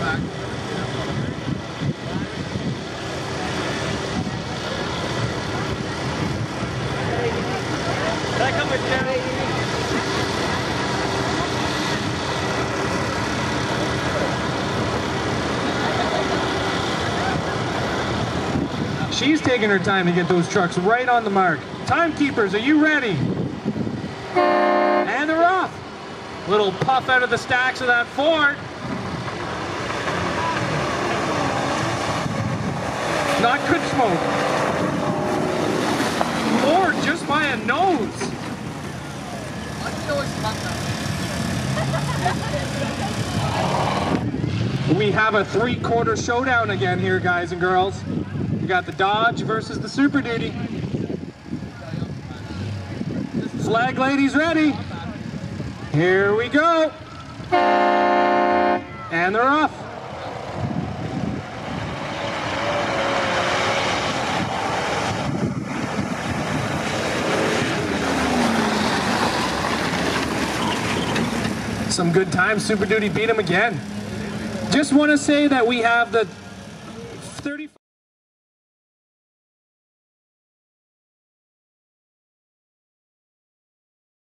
back. Can I come with Jerry? She's taking her time to get those trucks right on the mark. Timekeepers, are you ready? And they're off. Little puff out of the stacks of that Ford. Not good smoke. Or just by a nose. We have a three-quarter showdown again here, guys and girls. We got the Dodge versus the Super Duty. Flag ladies ready. Here we go. And they're off. Some good times. Super Duty beat them again. Just want to say that we have the 35